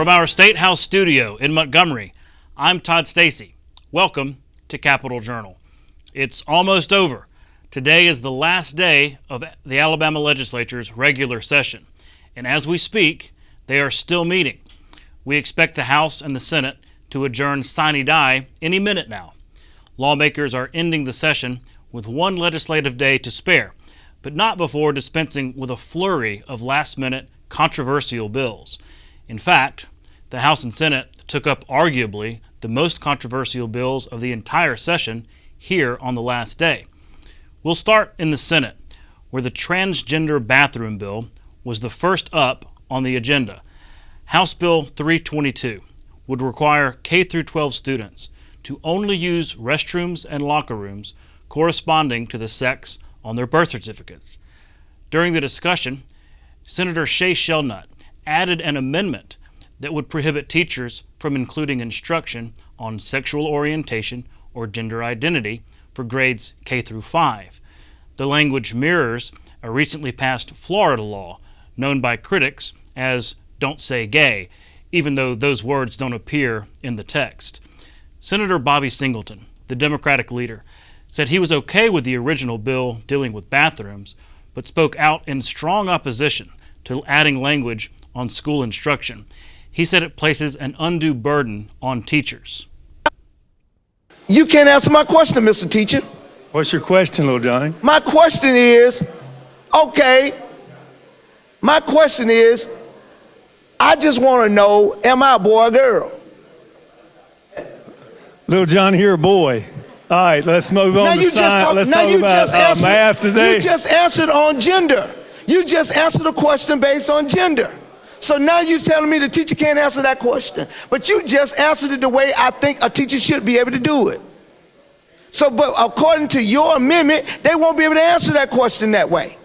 From our State House studio in Montgomery, I'm Todd Stacy. Welcome to Capitol Journal. It's almost over. Today is the last day of the Alabama Legislature's regular session, and as we speak, they are still meeting. We expect the House and the Senate to adjourn sine die any minute now. Lawmakers are ending the session with one legislative day to spare, but not before dispensing with a flurry of last-minute controversial bills. In fact, the House and Senate took up arguably the most controversial bills of the entire session here on the last day. We'll start in the Senate, where the Transgender bathroom bill was the first up on the agenda. House Bill 322 would require K-12 students to only use restrooms and locker rooms corresponding to the sex on their birth certificates. During the discussion, Senator Shay Shelnut added an amendment that would prohibit teachers from including instruction on sexual orientation or gender identity for grades K through 5. The language mirrors a recently passed Florida law known by critics as "Don't Say Gay," even though those words don't appear in the text. Senator Bobby Singleton, the Democratic leader, said he was okay with the original bill dealing with bathrooms, but spoke out in strong opposition to adding language on school instruction. He said it places an undue burden on teachers. You can't answer my question, Mr. Teacher. What's your question, little Johnny? My question is, I just want to know, am I a boy or girl? Little Johnny, you're a boy. All right, let's move on to science. Let's talk about math today. You just answered on gender. You just answered a question based on gender. So now you're telling me the teacher can't answer that question. But you just answered it the way I think a teacher should be able to do it. So, but according to your amendment, they won't be able to answer that question that way.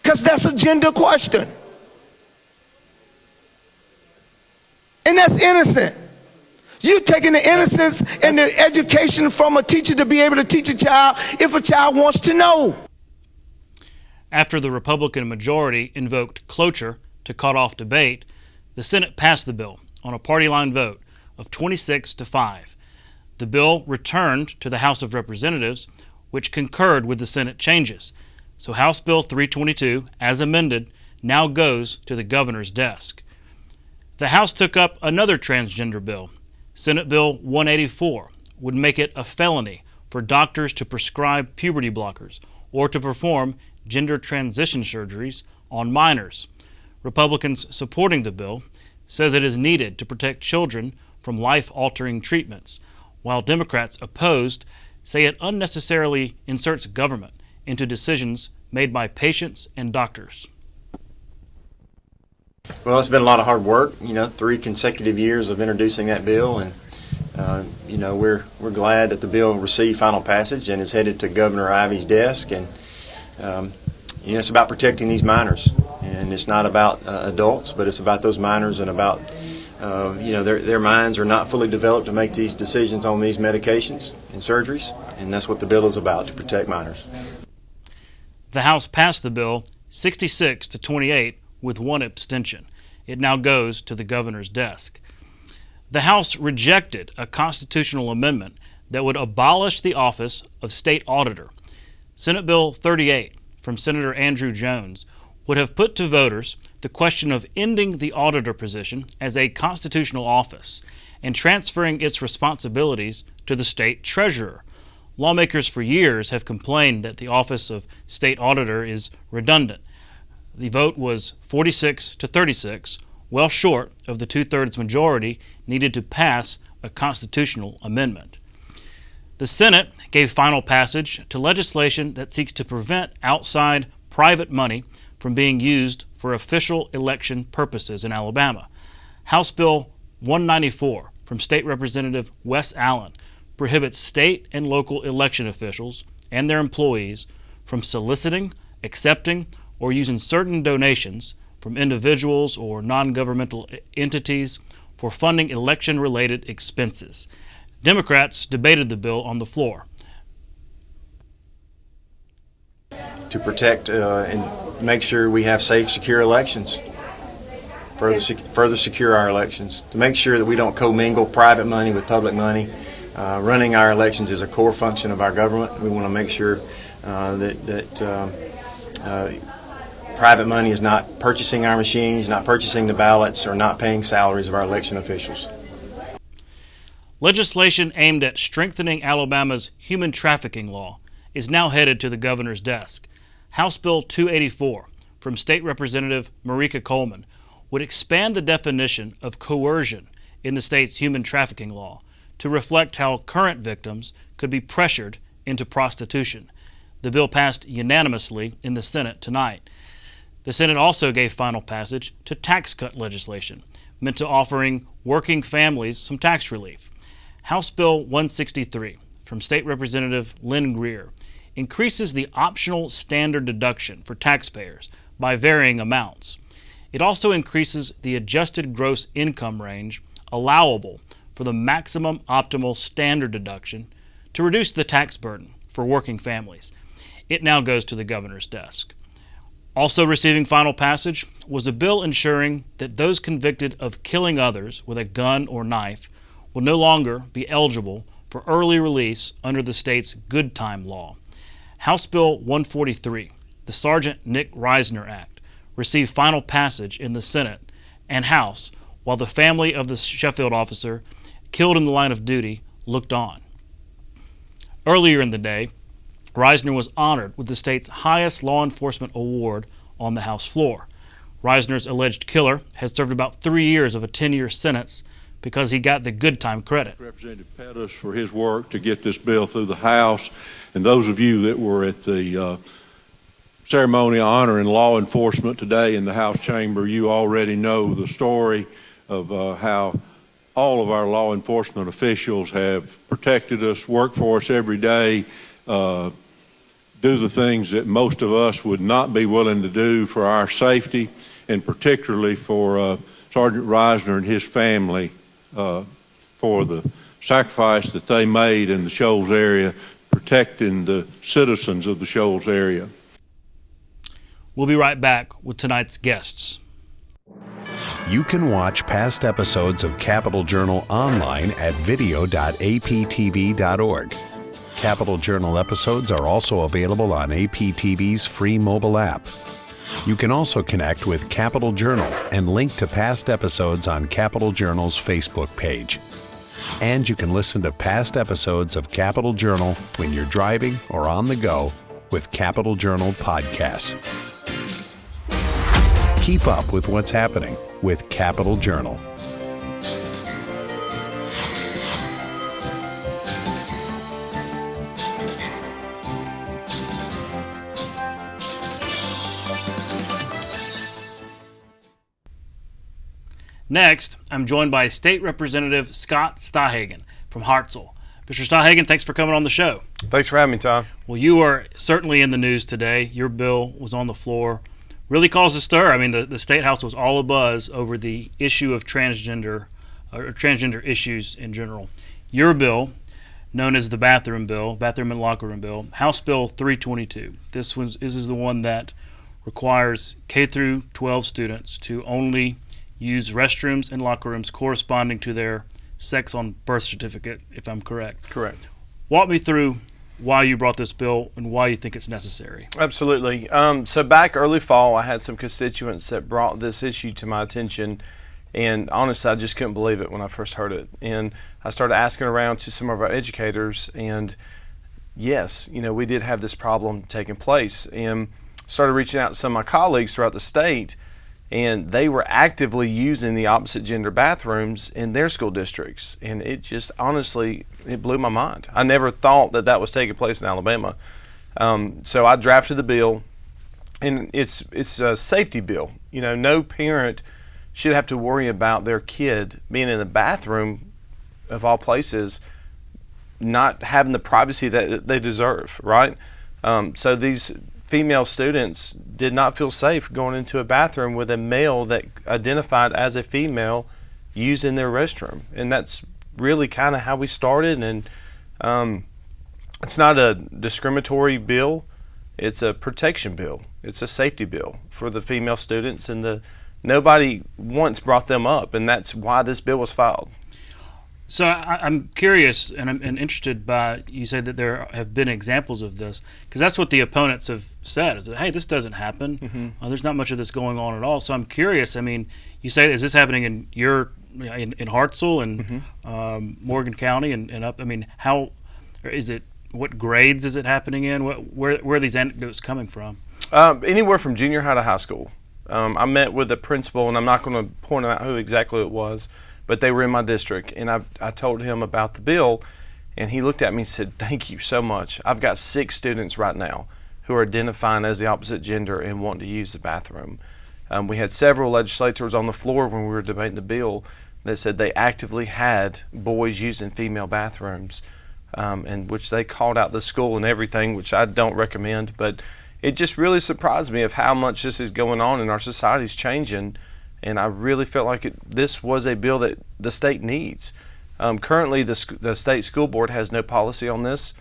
Because that's a gender question. And that's innocent. You're taking the innocence and the education from a teacher to be able to teach a child if a child wants to know. After the Republican majority invoked cloture to cut off debate, the Senate passed the bill on a party line vote of 26-5. The bill returned to the House of Representatives, which concurred with the Senate changes. So House Bill 322, as amended, now goes to the governor's desk. The House took up another transgender bill. Senate Bill 184 would make it a felony for doctors to prescribe puberty blockers or to perform gender transition surgeries on minors. Republicans supporting the bill says it is needed to protect children from life-altering treatments, while Democrats opposed say it unnecessarily inserts government into decisions made by patients and doctors. Well, it's been a lot of hard work, 3 consecutive years of introducing that bill, and we're glad that the bill received final passage and is headed to Governor Ivey's desk. And it's about protecting these minors, and it's not about adults, but it's about those minors and about their minds are not fully developed to make these decisions on these medications and surgeries, and that's what the bill is about, to protect minors. The House passed the bill 66-28 with one abstention. It now goes to the governor's desk. The House rejected a constitutional amendment that would abolish the office of state auditor. Senate Bill 38 from Senator Andrew Jones would have put to voters the question of ending the auditor position as a constitutional office and transferring its responsibilities to the state treasurer. Lawmakers for years have complained that the office of state auditor is redundant. The vote was 46-36, well short of the two-thirds majority needed to pass a constitutional amendment. The Senate gave final passage to legislation that seeks to prevent outside private money from being used for official election purposes in Alabama. House Bill 194 from State Representative Wes Allen prohibits state and local election officials and their employees from soliciting, accepting, or using certain donations from individuals or non-governmental entities for funding election-related expenses. Democrats debated the bill on the floor. To protect and make sure we have safe, secure elections. further secure our elections, to make sure that we don't commingle private money with public money. Running our elections is a core function of our government. We want to make sure that private money is not purchasing our machines, not purchasing the ballots, or not paying salaries of our election officials. Legislation aimed at strengthening Alabama's human trafficking law is now headed to the governor's desk. House Bill 284 from State Representative Marika Coleman would expand the definition of coercion in the state's human trafficking law to reflect how current victims could be pressured into prostitution. The bill passed unanimously in the Senate tonight. The Senate also gave final passage to tax cut legislation meant to offering working families some tax relief. House Bill 163 from State Representative Lynn Greer increases the optional standard deduction for taxpayers by varying amounts. It also increases the adjusted gross income range allowable for the maximum optimal standard deduction to reduce the tax burden for working families. It now goes to the governor's desk. Also receiving final passage was a bill ensuring that those convicted of killing others with a gun or knife will no longer be eligible for early release under the state's good time law. House Bill 143, the Sergeant Nick Reisner Act, received final passage in the Senate and House while the family of the Sheffield officer killed in the line of duty looked on. Earlier in the day, Reisner was honored with the state's highest law enforcement award on the House floor. Reisner's alleged killer had served about 3 years of a 10-year sentence because he got the good time credit. Representative Pettis for his work to get this bill through the House, and those of you that were at the ceremony honoring law enforcement today in the House chamber, you already know the story of how all of our law enforcement officials have protected us, work for us every day, do the things that most of us would not be willing to do for our safety, and particularly for Sergeant Reisner and his family for the sacrifice that they made in the Shoals area, protecting the citizens of the Shoals area. We'll be right back with tonight's guests. You can watch past episodes of Capital Journal online at video.aptv.org. Capital Journal episodes are also available on APTV's free mobile app. You can also connect with Capital Journal and link to past episodes on Capital Journal's Facebook page. And you can listen to past episodes of Capital Journal when you're driving or on the go with Capital Journal podcasts. Keep up with what's happening with Capital Journal. Next, I'm joined by State Representative Scott Stadthagen from Hartselle. Mr. Stadthagen, thanks for coming on the show. Thanks for having me, Tom. Well, you are certainly in the news today. Your bill was on the floor. Really caused a stir. I mean, the State House was all abuzz over the issue of transgender issues in general. Your bill, known as the bathroom and locker room bill, House Bill 322. This is the one that requires K through 12 students to only use restrooms and locker rooms corresponding to their sex on birth certificate, if I'm correct. Correct. Walk me through why you brought this bill and why you think it's necessary. Absolutely. So back early fall, I had some constituents that brought this issue to my attention, and honestly, I just couldn't believe it when I first heard it. And I started asking around to some of our educators, and yes, we did have this problem taking place, and started reaching out to some of my colleagues throughout the state, and they were actively using the opposite gender bathrooms in their school districts. And it just, honestly, it blew my mind. I never thought that was taking place in Alabama. So I drafted the bill, and it's a safety bill. No parent should have to worry about their kid being in the bathroom, of all places, not having the privacy that they deserve, right? So these female students did not feel safe going into a bathroom with a male that identified as a female using their restroom. And that's really kind of how we started. And it's not a discriminatory bill, it's a protection bill. It's a safety bill for the female students and the nobody once brought them up, and that's why this bill was filed. So I'm curious and I'm interested by, you say that there have been examples of this, because that's what the opponents have said, is that, hey, this doesn't happen. There's not much of this going on at all. So I'm curious, I mean, you say, is this happening in in Hartselle and Morgan County and up? I mean, how is it, what grades is it happening in? Where are these anecdotes coming from? Anywhere from junior high to high school. I met with the principal, and I'm not going to point out who exactly it was, but they were in my district, and I told him about the bill, and he looked at me and said, thank you so much. I've got 6 students right now who are identifying as the opposite gender and want to use the bathroom. We had several legislators on the floor when we were debating the bill that said they actively had boys using female bathrooms, and which they called out the school and everything, which I don't recommend, but it just really surprised me of how much this is going on, and our society's changing. And I really felt like this was a bill that the state needs. Currently, the state school board has no policy on this.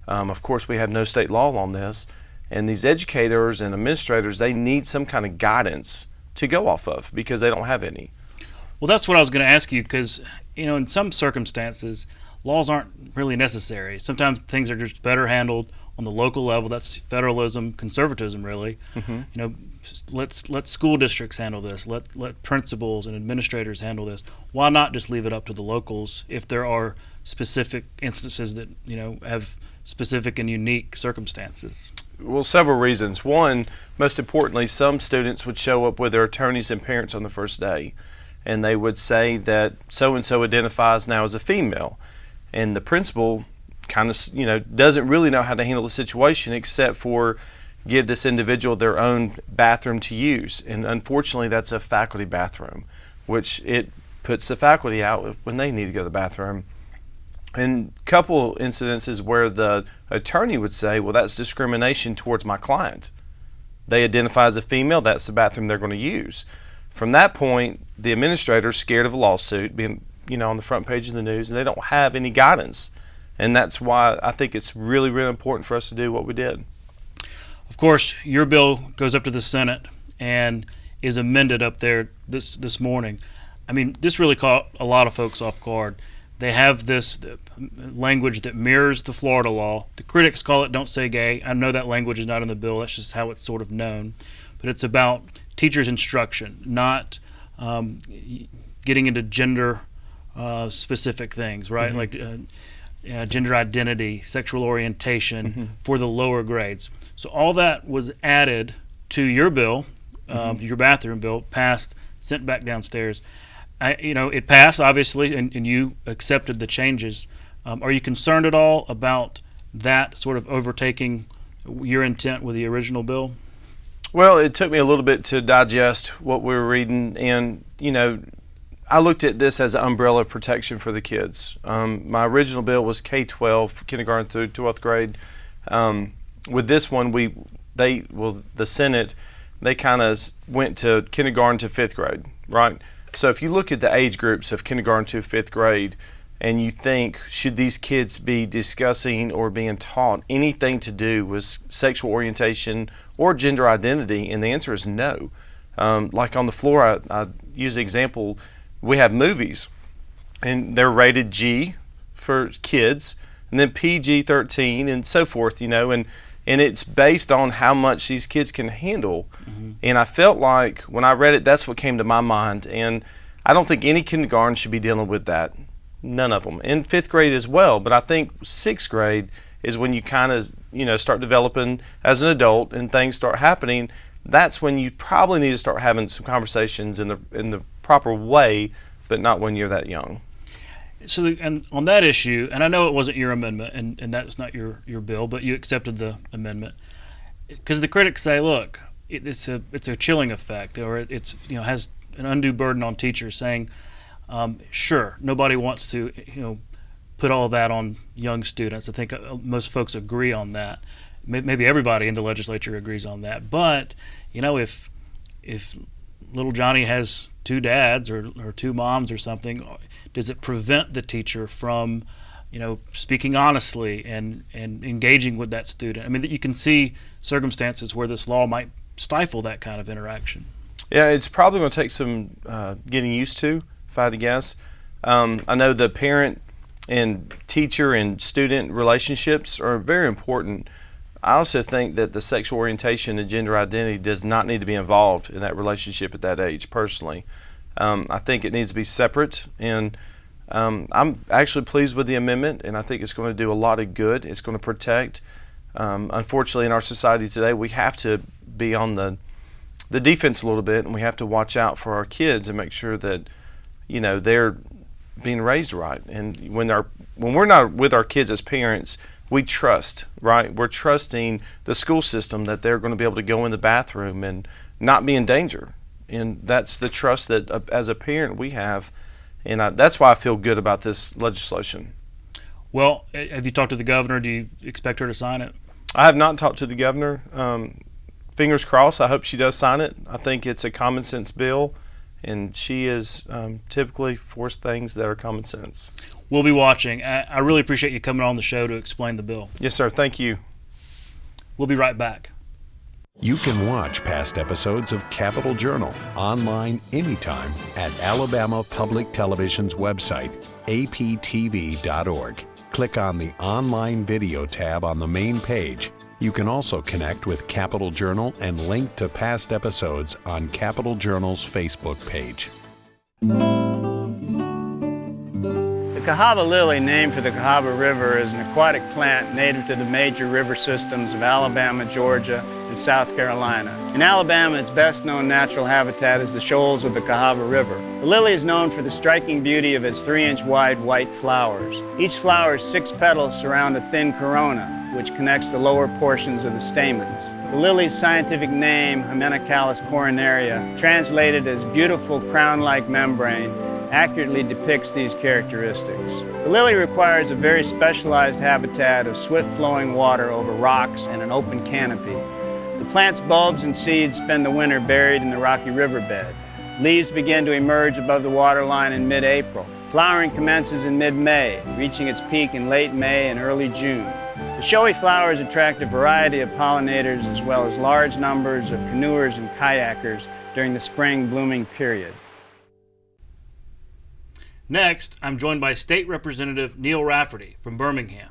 Of course, we have no state law on this. And these educators and administrators, they need some kind of guidance to go off of because they don't have any. Well, that's what I was going to ask you, because, in some circumstances, laws aren't really necessary. Sometimes things are just better handled on the local level. That's federalism, conservatism, really. Let school districts handle this. Let principals and administrators handle this. Why not just leave it up to the locals if there are specific instances that have specific and unique circumstances? Well, several reasons. One, most importantly, some students would show up with their attorneys and parents on the first day, and they would say that so-and-so identifies now as a female, and the principal kind of doesn't really know how to handle the situation except for give this individual their own bathroom to use. And unfortunately, that's a faculty bathroom, which it puts the faculty out when they need to go to the bathroom. And a couple incidences where the attorney would say, well, that's discrimination towards my client. They identify as a female, that's the bathroom they're going to use. From that point, the administrator's scared of a lawsuit being on the front page of the news, and they don't have any guidance. And that's why I think it's really, really important for us to do what we did. Of course, your bill goes up to the Senate and is amended up there this morning. I mean, this really caught a lot of folks off guard. They have this language that mirrors the Florida law. The critics call it "don't say gay." I know that language is not in the bill. That's just how it's sort of known. But it's about teachers' instruction, not getting into gender specific things, right? Like gender identity, sexual orientation for the lower grades. So all that was added to your bill, your bathroom bill, passed, sent back downstairs. It passed, obviously, and you accepted the changes. Are you concerned at all about that sort of overtaking your intent with the original bill? Well, it took me a little bit to digest what we were reading, and, I looked at this as an umbrella protection for the kids. My original bill was K-12, kindergarten through 12th grade. With this one, the Senate, they kind of went to kindergarten to 5th grade, right? So if you look at the age groups of kindergarten to 5th grade, and you think, should these kids be discussing or being taught anything to do with sexual orientation or gender identity? And the answer is no. Like on the floor, I use the example, we have movies, and they're rated G for kids, and then PG-13 and so forth, and it's based on how much these kids can handle. And I felt like when I read it, that's what came to my mind. And I don't think any kindergarten should be dealing with that. None of them. In 5th grade as well, but I think 6th grade is when you kind of, start developing as an adult and things start happening. That's when you probably need to start having some conversations in the proper way, but not when you're that young. So, and on that issue, and I know it wasn't your amendment, and that's not your bill, but you accepted the amendment, because the critics say, look, it's a chilling effect, or it's has an undue burden on teachers, saying, sure, nobody wants to put all that on young students. I think most folks agree on that. Maybe everybody in the legislature agrees on that. But if little Johnny has 2 dads or 2 moms or something, does it prevent the teacher from speaking honestly and engaging with that student? I mean, you can see circumstances where this law might stifle that kind of interaction. Yeah, it's probably going to take some getting used to, if I had to guess. I know the parent and teacher and student relationships are very important. I also think that the sexual orientation and gender identity does not need to be involved in that relationship at that age, personally. I think it needs to be separate, and I'm actually pleased with the amendment, and I think it's going to do a lot of good. It's going to protect. Unfortunately, in our society today, we have to be on the defense a little bit, and we have to watch out for our kids and make sure that, you know, they're being raised right. And when we're not with our kids as parents, we trust, right? We're trusting the school system that they're going to be able to go in the bathroom and not be in danger. And that's the trust that as a parent we have. And that's why I feel good about this legislation. Well, have you talked to the governor? Do you expect her to sign it? I have not talked to the governor. Fingers crossed. I hope she does sign it. I think it's a common sense bill, and she is typically for things that are common sense. We'll be watching. I really appreciate you coming on the show to explain the bill. Yes, sir. Thank you. We'll be right back. You can watch past episodes of Capital Journal online anytime at Alabama Public Television's website, aptv.org. Click on the Online Video tab on the main page. You can also connect with Capital Journal and link to past episodes on Capital Journal's Facebook page. The Cahava Lily, named for the Cahava River, is an aquatic plant native to the major river systems of Alabama, Georgia, and South Carolina. In Alabama, its best known natural habitat is the shoals of the Cahava River. The lily is known for the striking beauty of its 3-inch wide white flowers. Each flower's 6 petals surround a thin corona, which connects the lower portions of the stamens. The lily's scientific name, Hymenocallis coronaria, translated as beautiful crown-like membrane, accurately depicts these characteristics. The lily requires a very specialized habitat of swift-flowing water over rocks and an open canopy. The plant's bulbs and seeds spend the winter buried in the rocky riverbed. Leaves begin to emerge above the waterline in mid-April. Flowering commences in mid-May, reaching its peak in late May and early June. The showy flowers attract a variety of pollinators as well as large numbers of canoers and kayakers during the spring blooming period. Next, I'm joined by State Representative Neal Rafferty from Birmingham.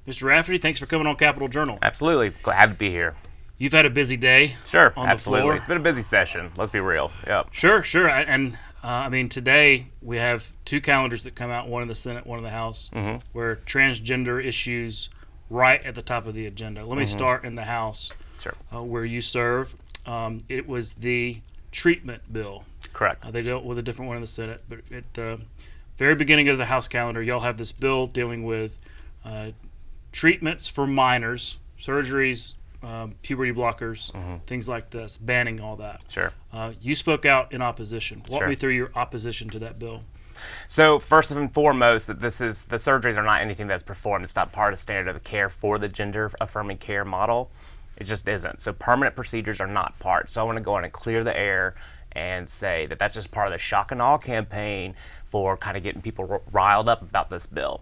Mr. Rafferty, thanks for coming on Capital Journal. Absolutely. Glad to be here. You've had a busy day. Sure, on absolutely. The floor. It's been a busy session. Let's be real. Yep. Sure. And I mean, today we have 2 calendars that come out, one in the Senate, one in the House, where transgender issues right at the top of the agenda. Let me start in the House, Sure. Where you serve. It was the treatment bill. Correct. They dealt with a different one in the Senate, but at the very beginning of the House calendar, y'all have this bill dealing with treatments for minors, surgeries, puberty blockers, things like this, banning all that. Sure. You spoke out in opposition. Walk Sure. me through your opposition to that bill. So first and foremost, that the surgeries are not anything that's performed. It's not part of standard of care for the gender affirming care model. It just isn't. So permanent procedures are not part. So I want to go on and clear the air and say that that's just part of the shock and awe campaign for kind of getting people riled up about this bill.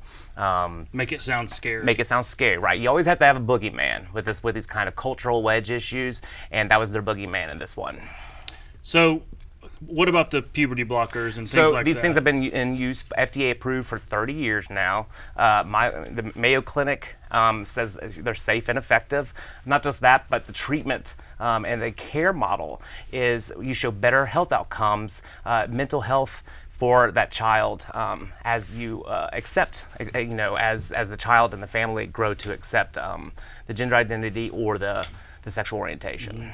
Make it sound scary. Make it sound scary, right? You always have to have a boogeyman with these kind of cultural wedge issues, and that was their boogeyman in this one. So what about the puberty blockers and things like that? So these things have been in use, FDA approved for 30 years now. The Mayo Clinic says they're safe and effective. Not just that, but the treatment and the care model is you show better health outcomes, mental health for that child as you accept, as the child and the family grow to accept the gender identity or the sexual orientation.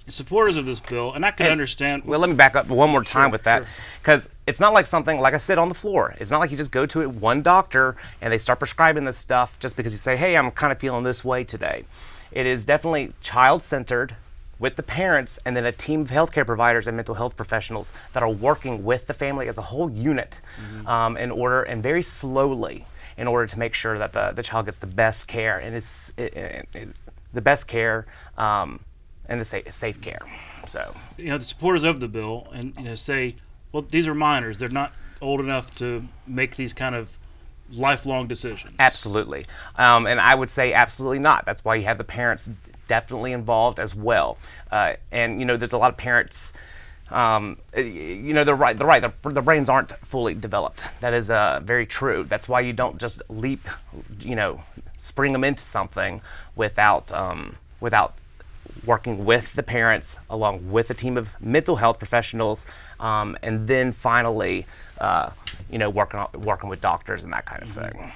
Supporters of this bill, and I can understand. Well, let me back up one more time with that, Sure. because it's not like something, like I said on the floor, it's not like you just go to one doctor and they start prescribing this stuff just because you say, hey, I'm kind of feeling this way today. It is definitely child-centered with the parents and then a team of healthcare providers and mental health professionals that are working with the family as a whole unit in order, and very slowly, in order to make sure that the child gets the best care and is the best care and the safe care. So, the supporters of the bill and say, well, these are minors. They're not old enough to make these kind of lifelong decisions. Absolutely. And I would say absolutely not. That's why you have the parents definitely involved as well. And there's a lot of parents They're right. The brains aren't fully developed. That is very true. That's why you don't just leap, spring them into something without working with the parents, along with a team of mental health professionals, and then finally, working with doctors and that kind of thing.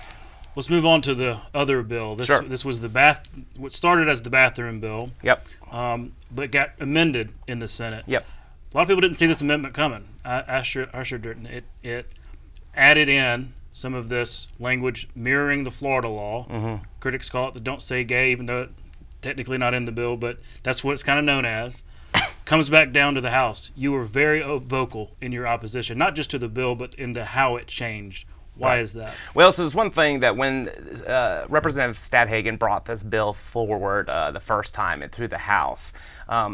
Let's move on to the other bill. This was what started as the bathroom bill. Yep. But got amended in the Senate. Yep. A lot of people didn't see this amendment coming. I sure didn't. It added in some of this language mirroring the Florida law. Mm-hmm. Critics call it the "Don't Say Gay," even though it's technically not in the bill, but that's what it's kind of known as. Comes back down to the House. You were very vocal in your opposition, not just to the bill, but into how it changed. Why is that? Well, so there's one thing that when Representative Stadthagen brought this bill forward the first time and through the House,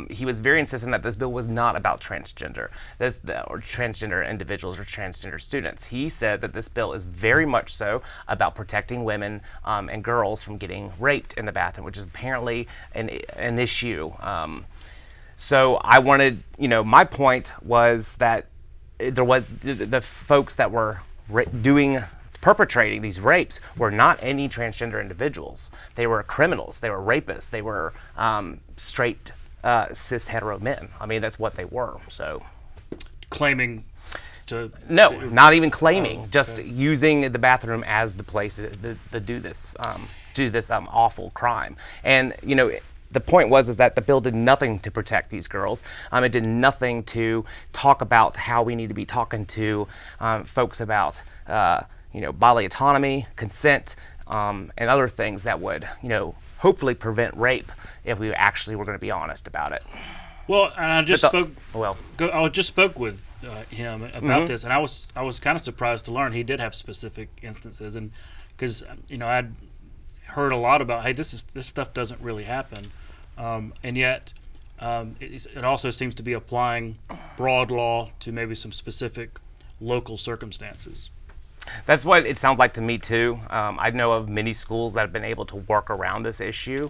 he was very insistent that this bill was not about transgender, or transgender individuals or transgender students. He said that this bill is very much so about protecting women and girls from getting raped in the bathroom, which is apparently an issue. So I wanted, my point was that there was the folks that were perpetrating these rapes were not any transgender individuals. They were criminals. They were rapists. They were straight cis hetero men. I mean, that's what they were. So, claiming to not even claiming, just using the bathroom as the place to do this awful crime. And the point was that the bill did nothing to protect these girls. It did nothing to talk about how we need to be talking to folks about bodily autonomy, consent, and other things that would hopefully prevent rape if we actually were going to be honest about it. Well, and I just spoke with him about this, and I was kind of surprised to learn he did have specific instances, and because I'd heard a lot about, hey, this stuff doesn't really happen, and yet it also seems to be applying broad law to maybe some specific local circumstances. That's what it sounds like to me too. I know of many schools that have been able to work around this issue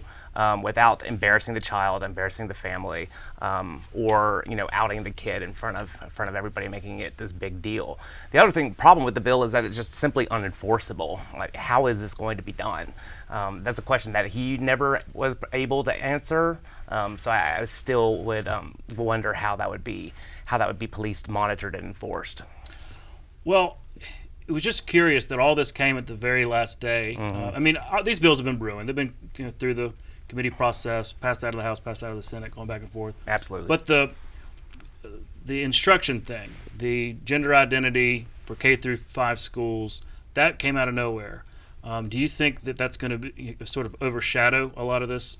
without embarrassing the child, embarrassing the family, or outing the kid in front of everybody, making it this big deal. The other problem with the bill is that it's just simply unenforceable. Like, how is this going to be done? That's a question that he never was able to answer. So I still would wonder how that would be policed, monitored, and enforced. Well, it was just curious that all this came at the very last day. These bills have been brewing. They've been through the committee process, passed out of the House, passed out of the Senate, going back and forth. Absolutely. But the instruction thing, the gender identity for K through 5 schools, that came out of nowhere. Do you think that that's going to be sort of overshadow a lot of this,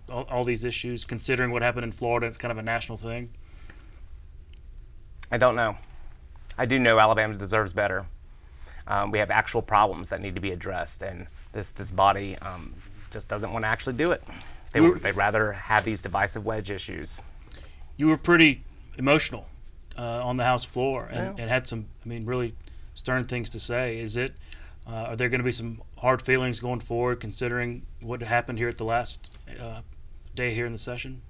all these issues, considering what happened in Florida? It's kind of a national thing. I don't know. I do know Alabama deserves better. We have actual problems that need to be addressed, and this body just doesn't want to actually do it. They'd rather have these divisive wedge issues. You were pretty emotional on the House floor and had some, really stern things to say. Are there going to be some hard feelings going forward, considering what happened here at the last day here in the session?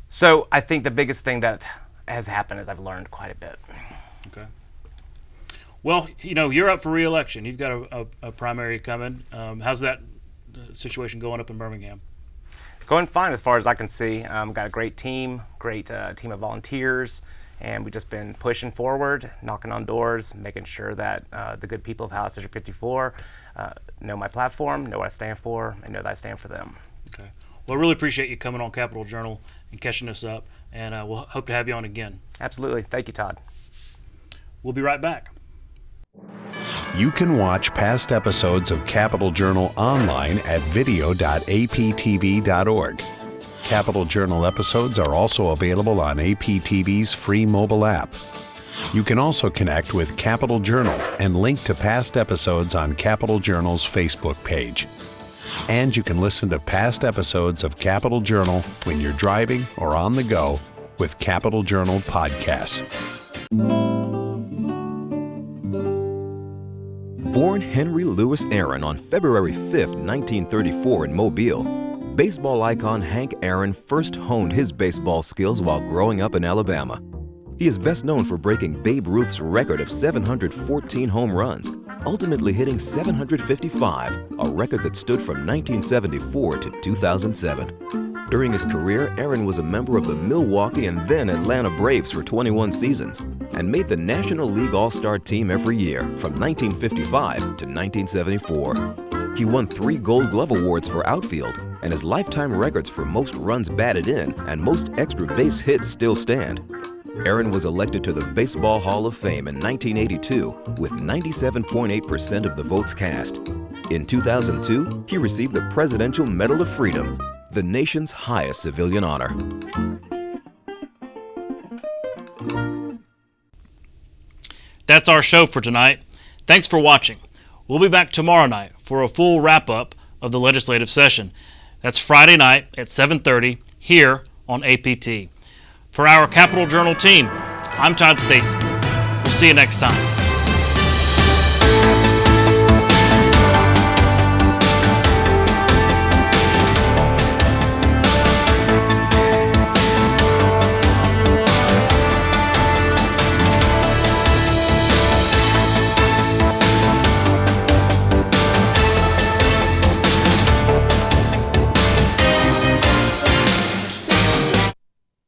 So I think the biggest thing that has happened is I've learned quite a bit. Okay. Well, you're up for re-election. You've got a primary coming. How's that situation going up in Birmingham? It's going fine as far as I can see. Got a great team of volunteers, and we've just been pushing forward, knocking on doors, making sure that the good people of House District 54 know my platform, know what I stand for, and know that I stand for them. Okay. Well, I really appreciate you coming on Capitol Journal and catching us up, and we'll hope to have you on again. Absolutely. Thank you, Todd. We'll be right back. You can watch past episodes of Capitol Journal online at video.aptv.org. Capitol Journal episodes are also available on APTV's free mobile app. You can also connect with Capitol Journal and link to past episodes on Capitol Journal's Facebook page. And you can listen to past episodes of Capitol Journal when you're driving or on the go with Capitol Journal podcasts. Born Henry Louis Aaron on February 5, 1934 in Mobile, Baseball icon Hank Aaron first honed his baseball skills while growing up in Alabama. He is best known for breaking Babe Ruth's record of 714 home runs, ultimately hitting 755, a record that stood from 1974 to 2007. During his career, Aaron was a member of the Milwaukee and then Atlanta Braves for 21 seasons and made the National League All-Star team every year from 1955 to 1974. He won 3 Gold Glove Awards for outfield, and his lifetime records for most runs batted in and most extra base hits still stand. Aaron was elected to the Baseball Hall of Fame in 1982 with 97.8% of the votes cast. In 2002, he received the Presidential Medal of Freedom, the nation's highest civilian honor. That's our show for tonight. Thanks for watching. We'll be back tomorrow night for a full wrap-up of the legislative session. That's Friday night at 7:30 here on APT. For our Capital Journal team, I'm Todd Stacy. We'll see you next time.